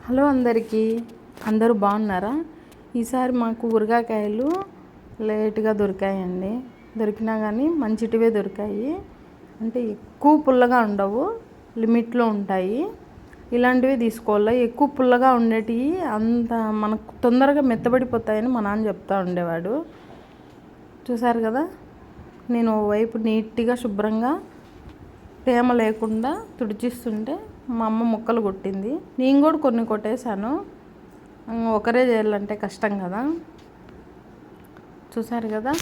Hello అందరికీ, అందరూ బాగున్నారా? ఈసారి మాకు ఊరగాయలు లేట్గా దొరికాయండి. దొరికినా కానీ మంచిటివే దొరికాయి. అంటే ఎక్కువ పుల్లగా ఉండవు, లిమిట్లో ఉంటాయి. ఇలాంటివి తీసుకోవాలి. ఎక్కువ పుల్లగా ఉండేటివి అంత మనకు తొందరగా మెత్తబడిపోతాయని మా నాన్న చెప్తా ఉండేవాడు. చూసారు కదా, నేను వైపు నీట్గా శుభ్రంగా తేమ లేకుండా తుడిచిస్తుంటే మా అమ్మ ముక్కలు కొట్టింది. నేను కూడా కొన్ని కొట్టేశాను. ఒకరే చేయాలంటే కష్టం కదా. చూసారు కదా,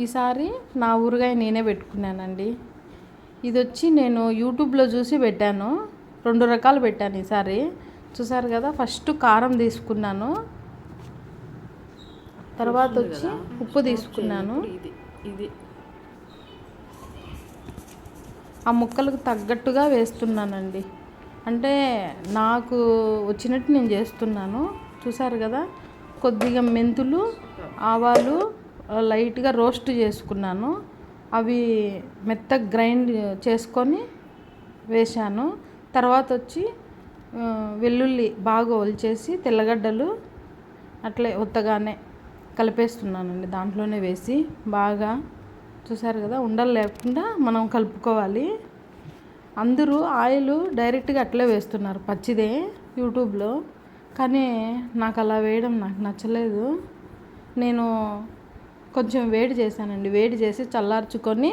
ఈసారి నా ఊరగాయ నేనే పెట్టుకున్నానండి. ఇది వచ్చి నేను యూట్యూబ్లో చూసి పెట్టాను. 2 రకాలు పెట్టాను ఈసారి. చూసారు కదా, ఫస్ట్ కారం తీసుకున్నాను, తర్వాత వచ్చి ఉప్పు తీసుకున్నాను. ఇది ఆ ముక్కలకు తగ్గట్టుగా వేస్తున్నానండి. అంటే నాకు వచ్చినట్టు నేను చేస్తున్నాను. చూసారు కదా, కొద్దిగా మెంతులు, ఆవాలు లైట్గా రోస్ట్ చేసుకున్నాను. అవి మెత్తగా గ్రైండ్ చేసుకొని వేశాను. తర్వాత వచ్చి వెల్లుల్లి బాగా ఒలిచేసి తెల్లగడ్డలు అట్లే ఉత్తగానే కలిపేస్తున్నానండి. దాంట్లోనే వేసి బాగా, చూసారు కదా, ఉండలు లేకుండా మనం కలుపుకోవాలి. అందరూ ఆయిల్ డైరెక్ట్గా అట్లే వేస్తున్నారు పచ్చిదే యూట్యూబ్లో. కానీ నాకు అలా వేయడం నాకు నచ్చలేదు. నేను కొంచెం వేడి చేశానండి. వేడి చేసి చల్లార్చుకొని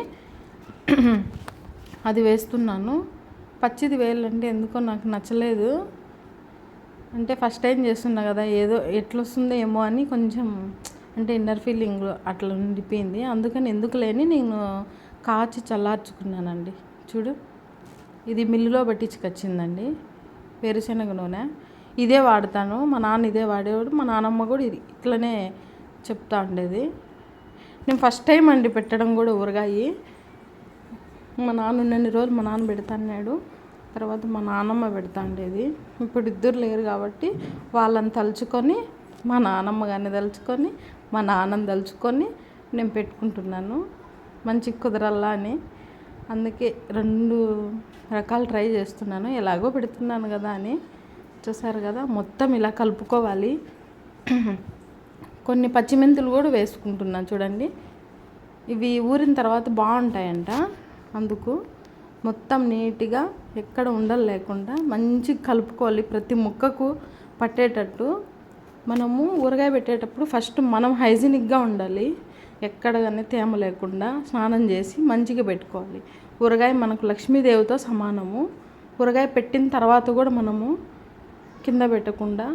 అది వేస్తున్నాను. పచ్చిది వేయాలంటే ఎందుకో నాకు నచ్చలేదు. అంటే ఫస్ట్ టైం చేస్తున్నా కదా, ఏదో ఎట్లొస్తుందో ఏమో అని కొంచెం అంటే ఇన్నర్ ఫీలింగ్ అట్లా ఉండిపోయింది. అందుకని ఎందుకు లేని నేను కాచి చల్లార్చుకున్నానండి. చూడు, ఇది మిల్లులో పట్టించుకొచ్చిందండి వేరుశనగ నూనె. ఇదే వాడతాను. మా నాన్న ఇదే వాడేవాడు. మా నాన్నమ్మ కూడా ఇది ఇట్లనే చెప్తా ఉండేది. నేను ఫస్ట్ టైం అండి పెట్టడం కూడా ఊరగాయి. మా నాన్న ఉన్నన్ని రోజులు మా నాన్న పెడతాన్నాడు, తర్వాత మా నాన్నమ్మ పెడతా ఉండేది. ఇప్పుడు ఇద్దరు లేరు కాబట్టి వాళ్ళని తలుచుకొని, మా నాన్నమ్మ గారిని తలుచుకొని, మా నాన్నని తలుచుకొని నేను పెట్టుకుంటున్నాను మంచి కుదరల్లా అని. అందుకే 2 రకాలు ట్రై చేస్తున్నాను, ఎలాగో పెడుతున్నాను కదా అని. చూసారు కదా, మొత్తం ఇలా కలుపుకోవాలి. కొన్ని పచ్చిమెంతులు కూడా వేసుకుంటున్నాను చూడండి. ఇవి ఊరిన తర్వాత బాగుంటాయంట. అందుకు మొత్తం నీట్గా ఎక్కడ ఉండలు లేకుండా మంచిగా కలుపుకోవాలి. ప్రతి ముక్కకు పట్టేటట్టు మనము ఊరగాయ పెట్టేటప్పుడు ఫస్ట్ మనం హైజీనిక్గా ఉండాలి. ఎక్కడ కానీ తేమ లేకుండా స్నానం చేసి మంచిగా పెట్టుకోవాలి. ఊరగాయ మనకు లక్ష్మీదేవితో సమానము. ఊరగాయ పెట్టిన తర్వాత కూడా మనము కింద పెట్టకుండా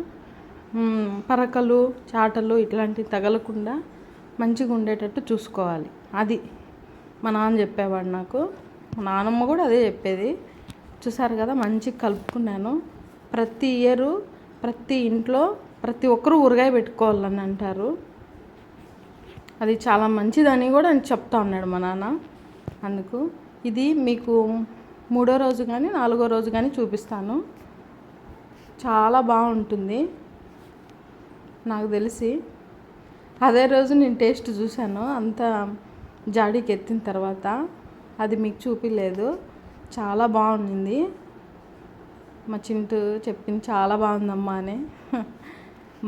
పరకలు, చాటలు ఇట్లాంటివి తగలకుండా మంచిగా ఉండేటట్టు చూసుకోవాలి. అది మా నాన్న చెప్పేవాడు నాకు. మా నాన్నమ్మ కూడా అదే చెప్పేది. చూసారు కదా, మంచిగా కలుపుకున్నాను. ప్రతి ఇయరు ప్రతి ఇంట్లో ప్రతి ఒక్కరూ ఊరగాయ పెట్టుకోవాలని అంటారు. అది చాలా మంచిదని కూడా చెప్తా ఉన్నాడు మా నాన్న. అందుకు ఇది మీకు 3వ రోజు కానీ 4వ రోజు కానీ చూపిస్తాను. చాలా బాగుంటుంది నాకు తెలిసి. అదే రోజు నేను టేస్ట్ చూశాను, అంత జాడీకి ఎత్తిన తర్వాత. అది మీకు చూపించలేదు. చాలా బాగుంది. మా చింటూ చెప్పింది చాలా బాగుందమ్మా అని.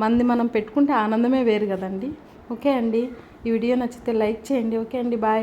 మంది మనం పెట్టుకుంటే ఆనందమే వేరు కదండి. ఓకే అండి, ఈ వీడియో నచ్చితే లైక్ చేయండి. ఓకే అండి, బాయ్.